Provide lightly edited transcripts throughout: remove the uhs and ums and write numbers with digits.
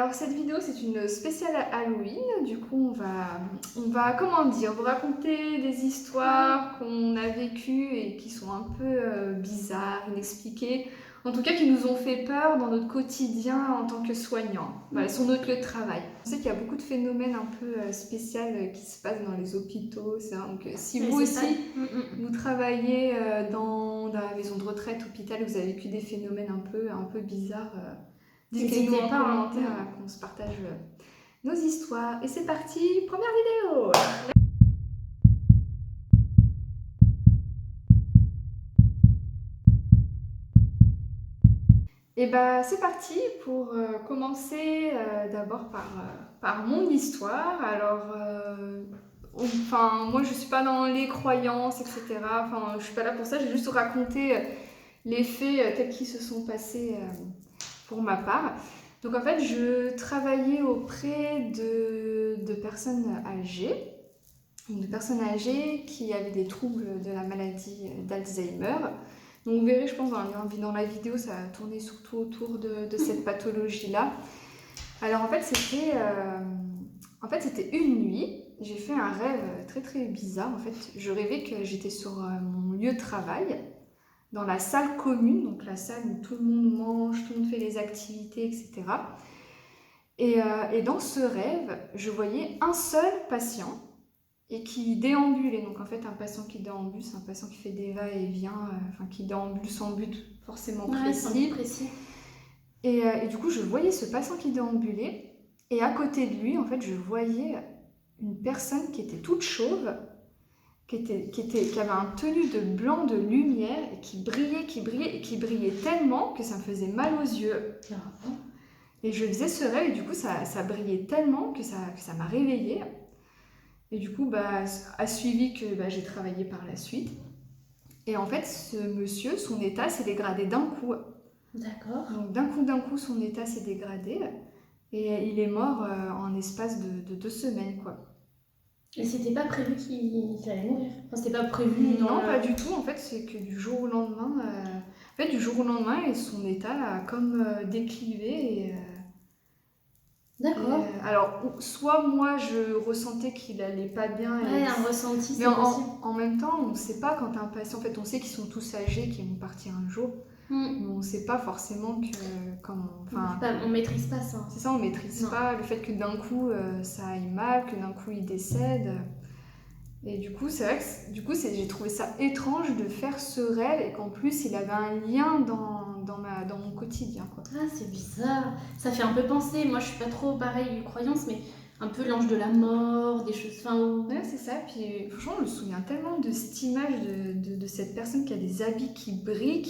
Alors cette vidéo c'est une spéciale Halloween, du coup comment dire, vous raconter des histoires qu'on a vécues et qui sont un peu bizarres, inexpliquées, en tout cas qui nous ont fait peur dans notre quotidien en tant que soignants, voilà, sur notre lieu de travail. On sait qu'il y a beaucoup de phénomènes un peu spéciaux qui se passent dans les hôpitaux, donc si vous aussi vous travaillez dans la maison de retraite, hôpital, vous avez vécu des phénomènes un peu bizarres, dites-nous en commentaire qu'on se partage nos histoires. Et c'est parti, première vidéo. Et bah c'est parti pour commencer d'abord par mon histoire. Alors, moi je suis pas dans les croyances, etc. Enfin, je suis pas là pour ça, j'ai juste raconté les faits tels qu'ils se sont passés pour ma part. Donc en fait, je travaillais auprès de personnes âgées, qui avaient des troubles de la maladie d'Alzheimer. Donc vous verrez, je pense, dans la vidéo, ça a tourné surtout autour de cette pathologie-là. Alors en fait, c'était une nuit, j'ai fait un rêve très très bizarre. En fait, je rêvais que j'étais sur mon lieu de travail, dans la salle commune, donc la salle où tout le monde mange, tout le monde fait les activités, etc. Et dans ce rêve, je voyais un seul patient et qui déambulait. Donc en fait, un patient qui déambule, c'est un patient qui fait des va-et-vient, qui déambule sans but forcément précis. Et du coup, je voyais ce patient qui déambulait, et à côté de lui, en fait, je voyais une personne qui était toute chauve, qui avait un tenue de blanc de lumière et qui brillait tellement que ça me faisait mal aux yeux. Et je faisais ce rêve et du coup ça brillait tellement que ça m'a réveillée. Et du coup a suivi que j'ai travaillé par la suite. Et en fait ce monsieur, son état s'est dégradé d'un coup. D'accord. Donc d'un coup son état s'est dégradé et il est mort en espace de 2 semaines quoi. Et c'était pas prévu qu'il allait mourir? Enfin, c'était pas prévu Non, pas du tout. En fait, c'est que du jour au lendemain, son état a comme déclivé. D'accord. Alors, soit moi, je ressentais qu'il allait pas bien. Ouais, un ressenti, mais c'est possible. en même temps, on ne sait pas quand un patient... En fait, on sait qu'ils sont tous âgés, qu'ils vont partir un jour. Mais on ne sait pas forcément On maîtrise pas ça. C'est ça, on maîtrise pas le fait que d'un coup, ça aille mal, que d'un coup, il décède. Et du coup, c'est vrai que j'ai trouvé ça étrange de faire ce rêve et qu'en plus, il avait un lien dans mon quotidien, quoi. Ah, c'est bizarre. Ça fait un peu penser, moi je suis pas trop pareil croyance, mais un peu l'ange de la mort, des choses... Ouais, c'est ça. Puis franchement, je me souviens tellement de cette image de cette personne qui a des habits qui brillent,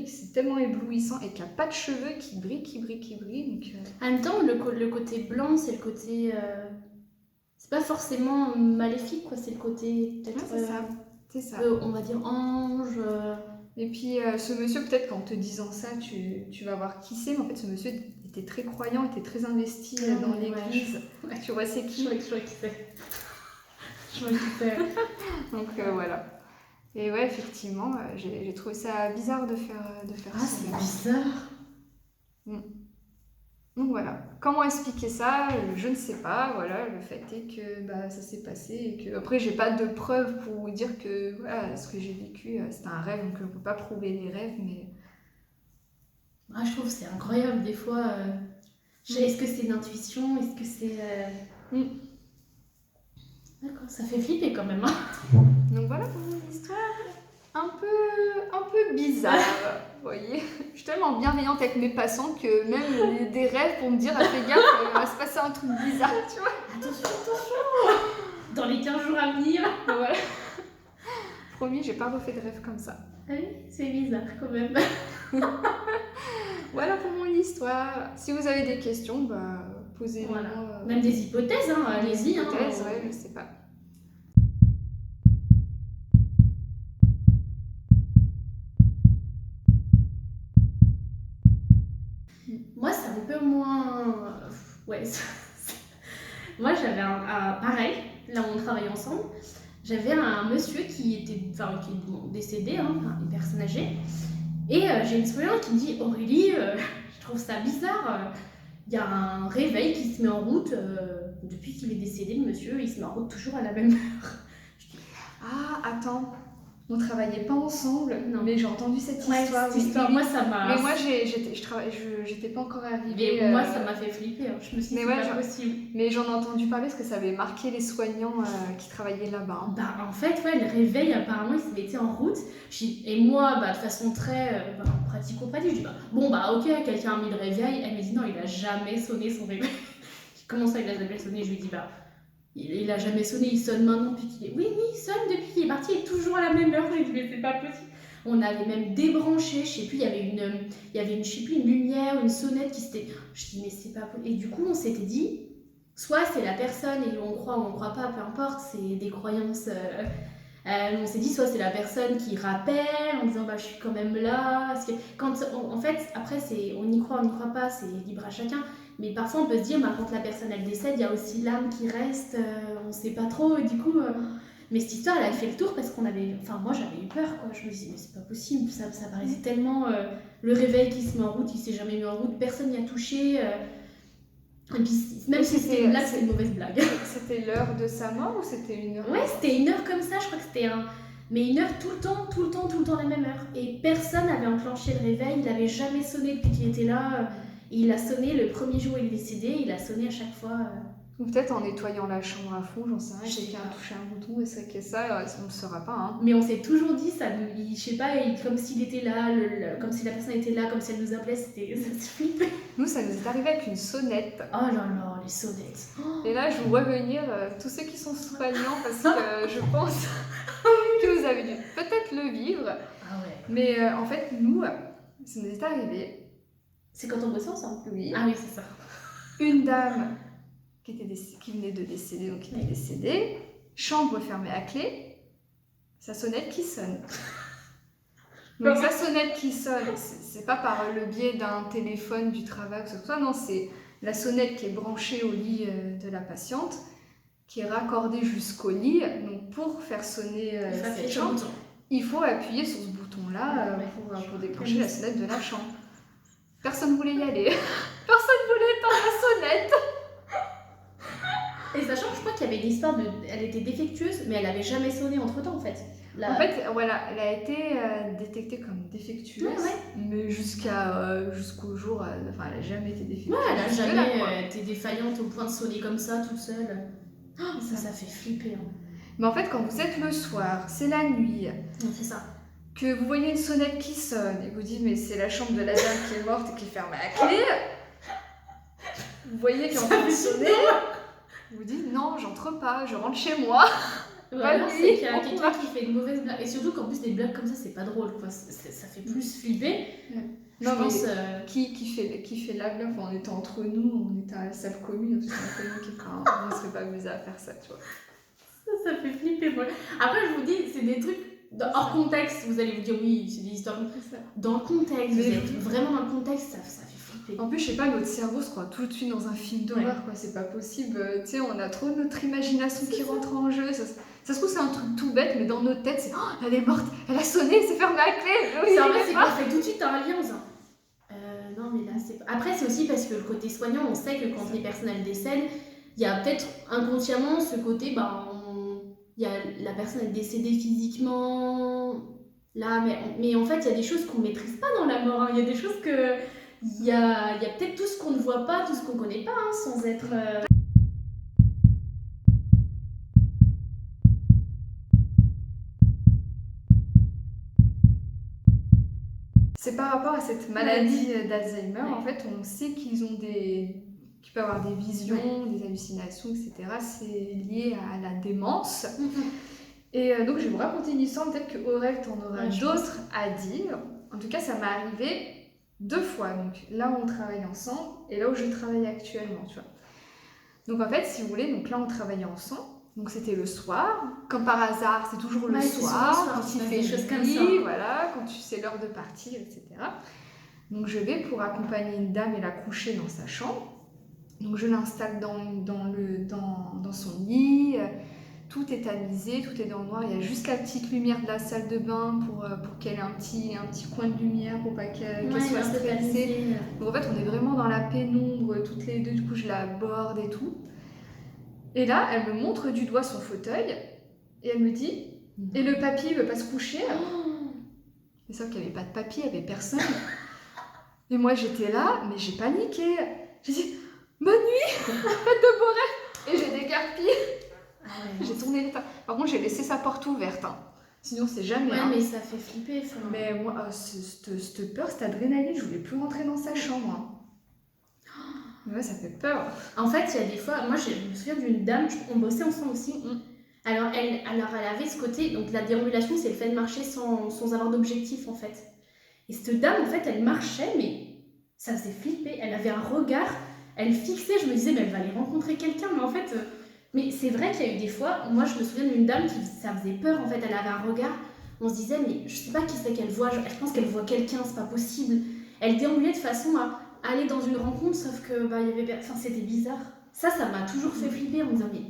c'est tellement éblouissant, et qui a pas de cheveux, qui brille. Donc, En même temps, le côté blanc, c'est le côté... C'est pas forcément maléfique, quoi, c'est le côté peut-être... c'est ça. On va dire ange... Et puis ce monsieur, peut-être qu'en te disant ça, tu vas voir qui c'est, mais en fait ce monsieur était très croyant, était très investi dans l'église. Ouais. Tu vois c'est qui? Je vois qui c'est. Je vois qui c'est. Donc voilà. Et ouais, effectivement, j'ai trouvé ça bizarre de faire ça. ça. C'est bizarre. Donc voilà. Comment expliquer ça? Je ne sais pas. Voilà, le fait est que ça s'est passé et que après j'ai pas de preuves pour vous dire que voilà, ce que j'ai vécu c'était un rêve, donc on peut pas prouver les rêves, mais je trouve que c'est incroyable des fois. Est-ce que c'est une intuition? Est-ce que c'est... D'accord, ça fait flipper quand même. Donc voilà pour mon histoire. Un peu bizarre, vous voyez. Je suis tellement bienveillante avec mes patients que même des rêves pour me dire fais gaffe, il va se passer un truc bizarre, tu vois. Attention. Dans les 15 jours à venir. Voilà. Promis, j'ai pas refait de rêve comme ça. Ah oui, c'est bizarre quand même. Voilà pour mon histoire. Si vous avez des questions, posez-les-moi. Voilà. Même des hypothèses, allez-y. Hypothèses, ouais, je sais pas. Moi, c'est un peu moins... Ouais. Moi, j'avais pareil, là où on travaille ensemble, j'avais un monsieur qui est décédé, une personne âgée. Et j'ai une soignante qui me dit « Aurélie, je trouve ça bizarre. il y a un réveil qui se met en route. Depuis qu'il est décédé, le monsieur, il se met en route toujours à la même heure. Je dis, Ah, attends, on travaillait pas ensemble, Non. mais j'ai entendu cette ouais, histoire. cette Oui, histoire, oui, moi oui. ça m'a. Mais moi, j'étais pas encore arrivée. Mais moi ça m'a fait flipper. Hein. Je me suis dit, Mais c'est ouais, pas possible. mais j'en ai entendu parler parce que ça avait marqué les soignants qui travaillaient là-bas. Hein. Bah, en fait, ouais, le réveil, apparemment, il se mettait en route. Et moi, bah, de façon très pratico-pratique, je dis, bah, bon, bah, ok, quelqu'un a mis le réveil. Elle me dit, non, il a jamais sonné son réveil. Comment ça, il a jamais sonné? Je lui dis, bah, il a jamais sonné, il sonne maintenant depuis qu'il est. Oui, oui, il sonne depuis qu'il est parti, il est toujours à la même heure. Je lui ai dit, mais c'est pas possible. On avait même débranché, je sais plus, je sais plus, une lumière, une sonnette qui s'était. Je dis, mais c'est pas possible. Et du coup, on s'était dit, soit c'est la personne et on croit ou on croit pas, peu importe, c'est des croyances. On s'est dit, soit c'est la personne qui rappelle en disant, bah, je suis quand même là. Parce que en fait, après, on y croit, on n'y croit pas, c'est libre à chacun. Mais parfois, on peut se dire, bah, quand la personne elle décède, il y a aussi l'âme qui reste, on sait pas trop. Et du coup, mais cette histoire, elle a fait le tour parce qu'on avait. Enfin, moi, j'avais eu peur, quoi. Je me disais, mais c'est pas possible, ça paraissait tellement. Le réveil qui se met en route, il s'est jamais mis en route, personne n'y a touché. Et puis, même si c'était une blague, c'est une mauvaise blague. C'était l'heure de sa mort ou c'était une heure? Ouais, c'était une heure comme ça, je crois que c'était un. Mais une heure tout le temps, tout le temps, tout le temps la même heure. Et personne n'avait enclenché le réveil, il n'avait jamais sonné depuis qu'il était là. Et il a sonné le premier jour où il est décédé, il a sonné à chaque fois. Ou peut-être en nettoyant la chambre à fond, j'en sais rien, Je sais quelqu'un a pas. touché un bouton et c'est que ça, on ne saura pas. Hein. Mais on s'est toujours dit, je sais pas, comme s'il était là, comme si la personne était là, comme si elle nous appelait, ça se flippait. Nous, ça nous est arrivé avec une sonnette. Oh là là, les sonnettes. Et là, je vous vois venir tous ceux qui sont soignants parce que je pense que vous avez dû peut-être le vivre. Ah ouais. Mais en fait, nous, ça nous est arrivé. C'est quand on bossait ensemble? Oui. Ah oui, c'est ça. Une dame qui venait de décéder, donc qui était décédée, chambre fermée à clé, sa sonnette qui sonne. Donc sa sonnette qui sonne, c'est pas par le biais d'un téléphone du travail ou ce que ce soit, non, c'est la sonnette qui est branchée au lit de la patiente, qui est raccordée jusqu'au lit. Donc pour faire sonner cette chambre, il faut appuyer sur ce bouton-là pour déclencher la sonnette de la chambre. Personne voulait y aller. Personne voulait éteindre la sonnette. Et sachant que je crois qu'il y avait une histoire elle était défectueuse, mais elle avait jamais sonné entre temps en fait. En fait, voilà, elle a été détectée comme défectueuse, mais jusqu'au jour, enfin, elle n'a jamais été défectueuse. Ouais, elle n'a jamais été défaillante au point de sonner comme ça, toute seule. Oh, ça fait flipper. Hein. Mais en fait, quand vous êtes le soir, c'est la nuit, c'est ça. Que vous voyez une sonnette qui sonne et vous dites, mais c'est la chambre de la dame qui est morte et qui est fermée à clé, vous voyez qu'elle est en train de sonner, vous vous dites, non, j'entre pas, je rentre chez moi. Voilà, c'est qu'il y a quelqu'un qui fait une mauvaise blague. Et surtout qu'en plus, des blagues comme ça, c'est pas drôle, quoi. Ça fait plus flipper. Non, je pense, qui fait la blague, enfin, on était entre nous, on était à la salle commune, on ne serait pas amusé à faire ça, tu vois. Ça fait flipper, moi. Après, je vous dis, c'est des trucs hors contexte. Vous allez vous dire, oui, c'est des histoires comme ça. Dans le contexte, vous êtes vraiment dans le contexte, ça fait flipper. En plus, je sais pas, notre cerveau se croit tout de suite dans un film d'horreur, quoi. C'est pas possible. Tu sais, on a trop notre imagination qui rentre en jeu. Ça se trouve, c'est un truc tout bête, mais dans notre tête, c'est elle est morte, elle a sonné, c'est fermé à clé. C'est en fait, c'est qu'on fait tout de suite un lien en disant non, mais là, c'est pas. Après, c'est aussi parce que le côté soignant, on sait que quand les personnes elles décèdent, il y a peut-être inconsciemment ce côté, la personne est décédée physiquement, là, mais en fait, il y a des choses qu'on maîtrise pas dans la mort. Hein. Il y a des choses que. Il y a peut-être tout ce qu'on ne voit pas, tout ce qu'on connaît pas, hein, sans être. C'est par rapport à cette maladie d'Alzheimer, en fait, on sait qu'ils peuvent avoir des visions, des hallucinations, etc. C'est lié à la démence. Et donc, je vais vous raconter une histoire, peut-être que Aurel t'en aura d'autres à dire. En tout cas, ça m'est arrivé 2 fois. Donc là où on travaille ensemble et là où je travaille actuellement, tu vois. Donc en fait, si vous voulez, donc là on travaillait ensemble. Donc c'était le soir, comme par hasard, c'est toujours le soir, quand il fait nuit, voilà, quand c'est l'heure de partir, etc. Donc je vais pour accompagner une dame et la coucher dans sa chambre. Donc je l'installe dans son lit, tout est tamisé, tout est dans le noir. Il y a juste la petite lumière de la salle de bain pour qu'elle ait un petit coin de lumière pour pas qu'elle soit stressée. Donc en fait, on est vraiment dans la pénombre, toutes les deux. Du coup, je la borde et tout. Et là, elle me montre du doigt son fauteuil et elle me dit « Et le papy, il veut pas se coucher ?» Et sauf qu'il n'y avait pas de papy, il n'y avait personne. Et moi, j'étais là, mais j'ai paniqué. J'ai dit « Bonne nuit, faites de beaux rêves !» Et j'ai décarpillé. J'ai tourné le tas. Par contre, j'ai laissé sa porte ouverte. Hein. Sinon, c'est jamais. Ouais, mais ça fait flipper. Mais moi, cette peur, cette adrénaline, je voulais plus rentrer dans sa chambre. Hein. Mais ouais, ça fait peur. En fait, il y a des fois, moi, je me souviens d'une dame, on bossait ensemble aussi. Alors, elle avait ce côté, donc la déambulation, c'est le fait de marcher sans avoir d'objectif, en fait. Et cette dame, en fait, elle marchait, mais ça faisait flipper. Elle avait un regard, elle fixait, je me disais, elle va aller rencontrer quelqu'un, mais en fait... Mais c'est vrai qu'il y a eu des fois, moi je me souviens d'une dame qui ça faisait peur, en fait, elle avait un regard, on se disait, mais je sais pas qui c'est qu'elle voit, je pense qu'elle voit quelqu'un, c'est pas possible. Elle déambulait de façon à aller dans une rencontre, sauf que il y avait, enfin, c'était bizarre. Ça m'a toujours fait flipper en me disant, mais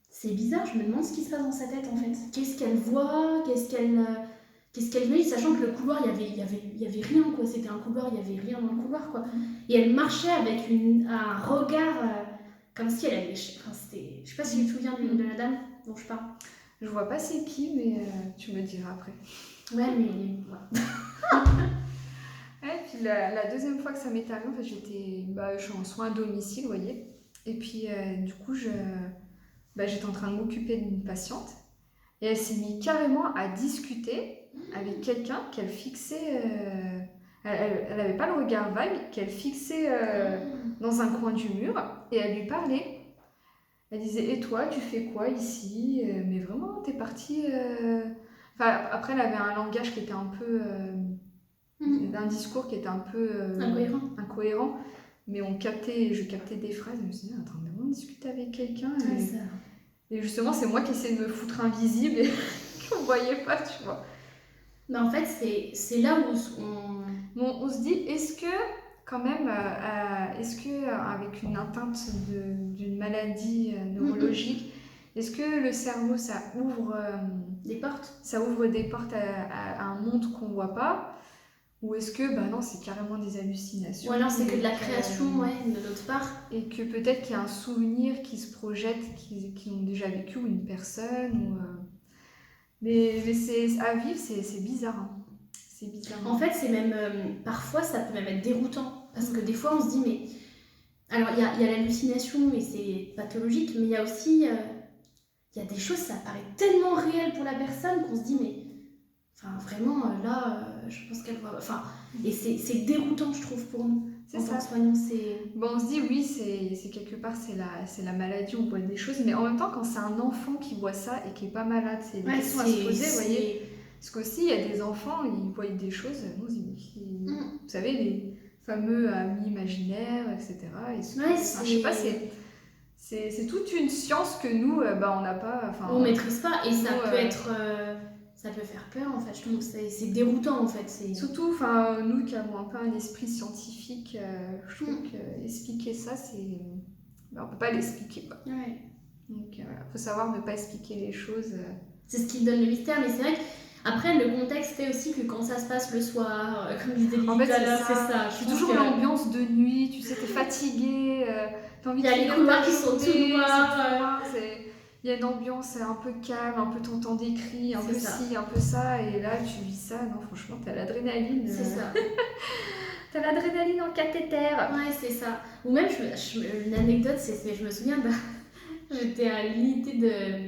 c'est bizarre, je me demande ce qui se passe dans sa tête en fait. Qu'est-ce qu'elle voit, qu'est-ce qu'elle veut, sachant que le couloir, il y avait rien quoi, c'était un couloir, il y avait rien dans le couloir quoi. Et elle marchait avec un regard. Comme si elle avait... Enfin, c'était... Je sais pas si tu te souviens de la dame dont je parle. Je vois pas c'est qui, mais tu me diras après. Ouais, mais... Voilà. Et puis la deuxième fois que ça m'est arrivé, en fait, je suis en soins à domicile, vous voyez. Et puis, du coup, j'étais en train de m'occuper d'une patiente. Et elle s'est mise carrément à discuter avec quelqu'un qu'elle fixait... Elle n'avait pas le regard vague, qu'elle fixait dans un coin du mur et elle lui parlait. Elle disait « Et toi, tu fais quoi ici ?» Mais vraiment, t'es partie... Enfin, après, elle avait un langage qui était un peu... un discours qui était un peu... incohérent. Mais je captais des phrases. Je me suis dit, en train de vraiment discuter avec quelqu'un. Et justement, c'est moi qui essayais de me foutre invisible et qu'on ne voyait pas, tu vois. Mais en fait, c'est là où on se dit, est-ce que quand même, avec une atteinte d'une maladie neurologique, est-ce que le cerveau, ça ouvre des portes à un monde qu'on ne voit pas, ou est-ce que, non, c'est carrément des hallucinations. Ou alors c'est que de la création, de notre part. Et que peut-être qu'il y a un souvenir qui se projette, qu'ils ont déjà vécu, ou une personne, Mais c'est à vivre, c'est bizarre. Hein. C'est bizarre. En fait, c'est même... parfois, ça peut même être déroutant. Parce que des fois, on se dit, mais... Alors, il y a l'hallucination, et c'est pathologique, mais il y a aussi... Il y a des choses, ça paraît tellement réel pour la personne qu'on se dit, mais... Enfin, vraiment, là, je pense qu'elle voit... Enfin, et c'est déroutant, je trouve, pour nous. C'est ça. Soignant, on se dit, oui, c'est quelque part, c'est la maladie, on voit des choses, mais en même temps, quand c'est un enfant qui voit ça et qui n'est pas malade, c'est des questions à se poser, vous voyez. Parce qu'aussi, il y a des enfants, ils voient des choses, vous savez, les fameux amis imaginaires, etc. Et je sais pas, c'est toute une science que nous, on n'a pas... On ne maîtrise pas, et ça peut être... ça peut faire peur en fait, je trouve que c'est déroutant en fait. Surtout, nous qui avons un peu un esprit scientifique, je trouve qu'expliquer ça, c'est... on peut pas l'expliquer quoi. Ouais. Donc faut savoir ne pas expliquer les choses. C'est ce qui donne le mystère, mais c'est vrai qu'après le contexte fait aussi que quand ça se passe le soir, comme je disais tout à l'heure, c'est ça. C'est toujours l'ambiance de nuit, tu sais, t'es fatigué, t'as envie de... Il y a les couloirs qui sont tout noirs. Il y a une ambiance un peu calme, un peu t'entends des cris, un peu ci, un peu ça, et là tu vis ça, non franchement t'as l'adrénaline. C'est ça. T'as l'adrénaline en cathéter. Ouais, c'est ça. Ou même, une anecdote, je me souviens, j'étais à l'unité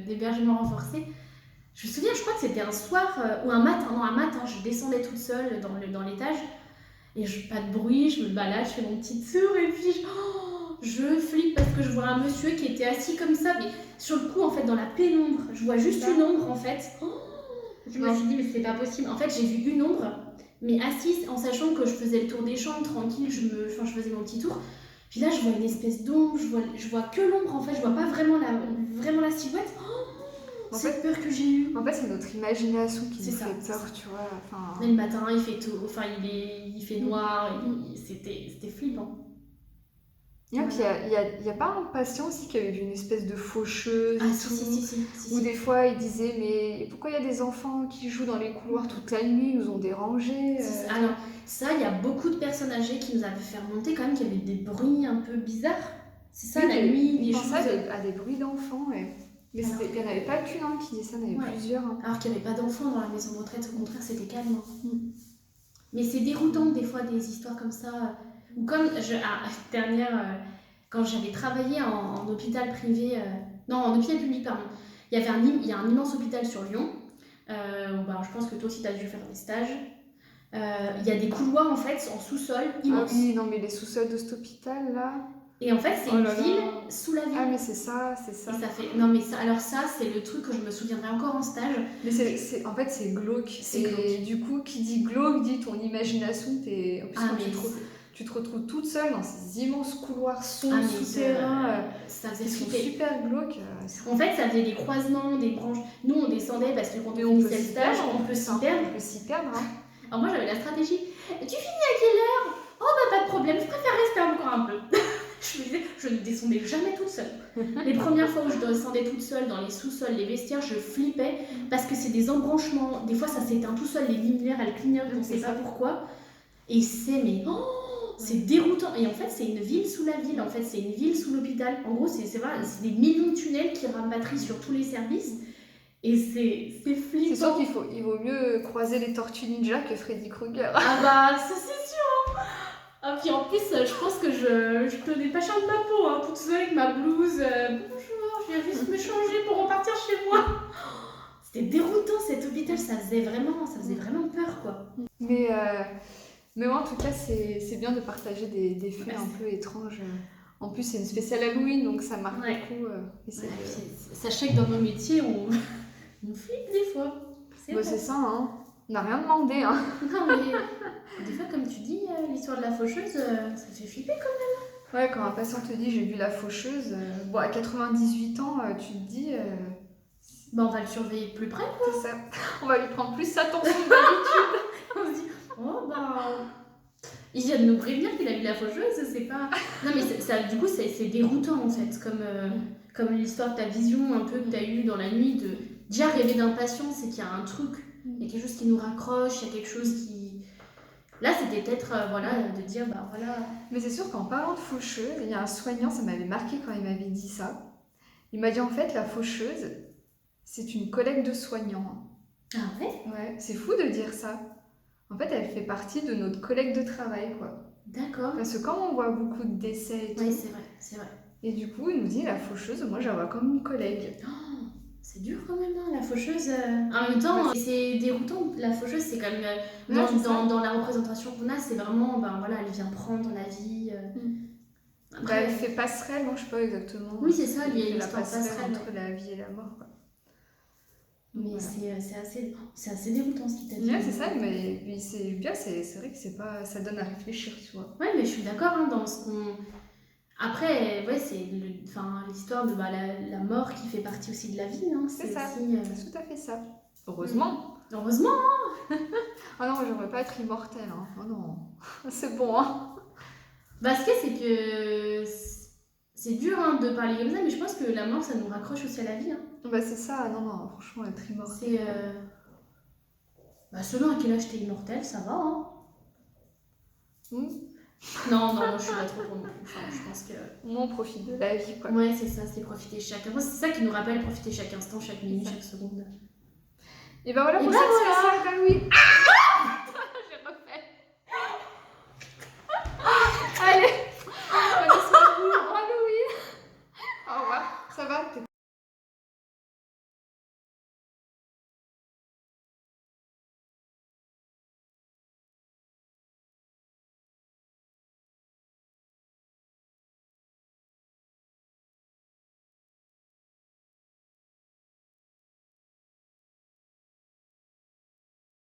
d'hébergement renforcé. Je me souviens, je crois que c'était un soir, ou un matin, je descendais toute seule dans l'étage, et pas de bruit, je me balade, je fais mon petit tour, et puis je flippe parce que je vois un monsieur qui était assis comme ça, mais sur le coup, en fait, dans la pénombre, je vois juste une ombre, en fait. Je me suis dit, mais c'est pas possible. En fait, j'ai vu une ombre, mais assise, en sachant que je faisais le tour des chambres, tranquille, je faisais mon petit tour. Puis là, je vois une espèce d'ombre, je vois que l'ombre, en fait, je vois pas vraiment la silhouette. Cette peur que j'ai eue. En fait, c'est notre imagination qui nous fait peur, tu vois. Et le matin, il fait tout, il fait noir, c'était flippant. Et puis il y a pas un patient aussi qui avait vu une espèce de faucheuse Ah, et si, tout. si, si, si, si, Ou si. des fois il disait mais pourquoi il y a des enfants qui jouent dans les couloirs toute la nuit, ils nous ont dérangés. Alors, ça, il y a beaucoup de personnes âgées qui nous avaient fait remonter quand même qu'il y avait des bruits un peu bizarres. C'est ça, Oui, la nuit, il des pensait choses. à des bruits d'enfants. Mais Alors il n'y en avait pas qu'une hein, qui disait ça, il y en avait Ouais. plusieurs. hein. Alors qu'il n'y avait pas d'enfants dans la maison de retraite, au contraire, c'était calme. hein. Mm. Mais c'est déroutant des fois des histoires comme ça. Ou comme quand j'avais travaillé en hôpital privé, non en hôpital public pardon, il y a un immense hôpital sur Lyon. Je pense que toi aussi tu as dû faire des stages. Il y a des couloirs en fait en sous-sol Ah immenses. oui, non mais les sous-sols de cet hôpital là. Et en fait c'est Oh une là là. ville sous la ville. Ah mais c'est ça, c'est ça. Et ça fait non mais ça, alors ça c'est le truc que je me souviendrai encore en stage. Mais en fait c'est glauque. C'est Et glauque. du coup, qui dit glauque dit ton imagination, en plus Ah quand mais tu te retrouves toute seule dans ces immenses couloirs ah, sombres, mais souterrains, ça faisait qui sont flipper. super glauques. En fait, ça faisait des croisements, des branches. Nous, on descendait parce que quand Mais on on peut finissait le s'y stage, perdre, on peut s'y hein. perdre. On peut s'y perdre. hein. Alors moi, j'avais la stratégie. Tu finis à quelle heure? Oh bah pas de problème, je préfère rester encore un peu. Je me disais, je ne descendais jamais toute seule. Les premières fois où je descendais toute seule dans les sous-sols, les vestiaires, je flippais parce que c'est des embranchements. Des fois, ça s'éteint tout seul, les lumières, elles clignotent, on ne sait C'est pas ça. pourquoi. Et c'est déroutant. Et en fait, c'est une ville sous la ville. En fait, c'est une ville sous l'hôpital. En gros, c'est des millions de tunnels qui rapatrient sur tous les services. Et c'est flippant. C'est sûr il vaut mieux croiser les tortues ninja que Freddy Krueger. Ah bah, ça c'est sûr. Ah puis en plus, je pense que je tenais pas cher de ma peau, hein, toute seule avec ma blouse. Bonjour, je viens juste me changer pour repartir chez moi. C'était déroutant cet hôpital, ça faisait vraiment peur quoi. Mais moi, en tout cas, c'est bien de partager des faits Ouais, un peu étranges. En plus, c'est une spéciale Halloween, donc ça marque Ouais. beaucoup. Et c'est- Ouais, puis, sachez que dans nos métiers, on flippe des fois. Bah, c'est ça, hein. On n'a rien demandé, hein. Non mais des fois, comme tu dis, l'histoire de la faucheuse, ça fait flipper quoi. Ouais, quand un patient te dit j'ai vu la faucheuse, bon, à 98 ans, tu te dis, Bah on va le surveiller de plus près. c'est ça. On va lui prendre plus attention que d'habitude. On se dit, oh bah. Il vient de nous prévenir qu'il a vu la faucheuse, c'est pas. Non, mais du coup, c'est déroutant en fait. Comme l'histoire de ta vision un peu que tu as eue dans la nuit, de déjà rêver d'un patient, c'est qu'il y a un truc, il y a quelque chose qui nous raccroche, il y a quelque chose qui. Là, c'était peut-être de dire, bah voilà. Mais c'est sûr qu'en parlant de faucheuse, il y a un soignant, ça m'avait marqué quand il m'avait dit ça. Il m'a dit en fait, la faucheuse, c'est une collègue de soignants. Ah ouais? Ouais, c'est fou de dire ça. En fait, elle fait partie de notre collègue de travail, quoi. D'accord. Parce que quand on voit beaucoup de décès et tout, Oui, c'est vrai, c'est vrai. et du coup, il nous dit la faucheuse, moi, je la vois comme une collègue. Oh, c'est dur quand même, hein, la faucheuse. En même temps, c'est déroutant. La faucheuse, c'est quand même. Ouais, c'est ça. Dans la représentation qu'on a, c'est vraiment, elle vient prendre la vie. Bah, elle fait passerelle, non, je sais pas exactement. Oui, c'est ça, il y a Elle une fait la histoire passerelle passerelle. entre la vie et la mort, quoi. Mais Voilà. c'est assez déroutant ce qu'il t'a dit. Ouais, c'est ça, mais c'est bien, c'est vrai que c'est pas, ça donne à réfléchir, tu vois. Ouais, mais je suis d'accord hein, dans ce qu'on. Après, ouais, c'est l'histoire de la mort qui fait partie aussi de la vie. Hein. C'est ça. Aussi, C'est tout à fait ça. Heureusement. Heureusement. Ah non, moi, j'aimerais pas être immortelle. Hein. Oh non, c'est bon. Hein. Bah, ce qu'il y a, c'est que c'est dur hein, de parler comme ça, mais je pense que la mort, ça nous raccroche aussi à la vie. Hein. Bah c'est ça. Non, non, franchement, être immortelle. C'est. Selon à quel âge t'es immortel, ça va. Hein. Non, je suis pas trop pour non plus. Enfin, je pense que. Moi, on profite de la vie, quoi. Ouais, c'est ça, c'est profiter chaque. Moi, c'est ça qui nous rappelle profiter chaque instant, chaque minute, chaque seconde. Et ben voilà Et pour ben cette voilà. spéciale d'Halloween.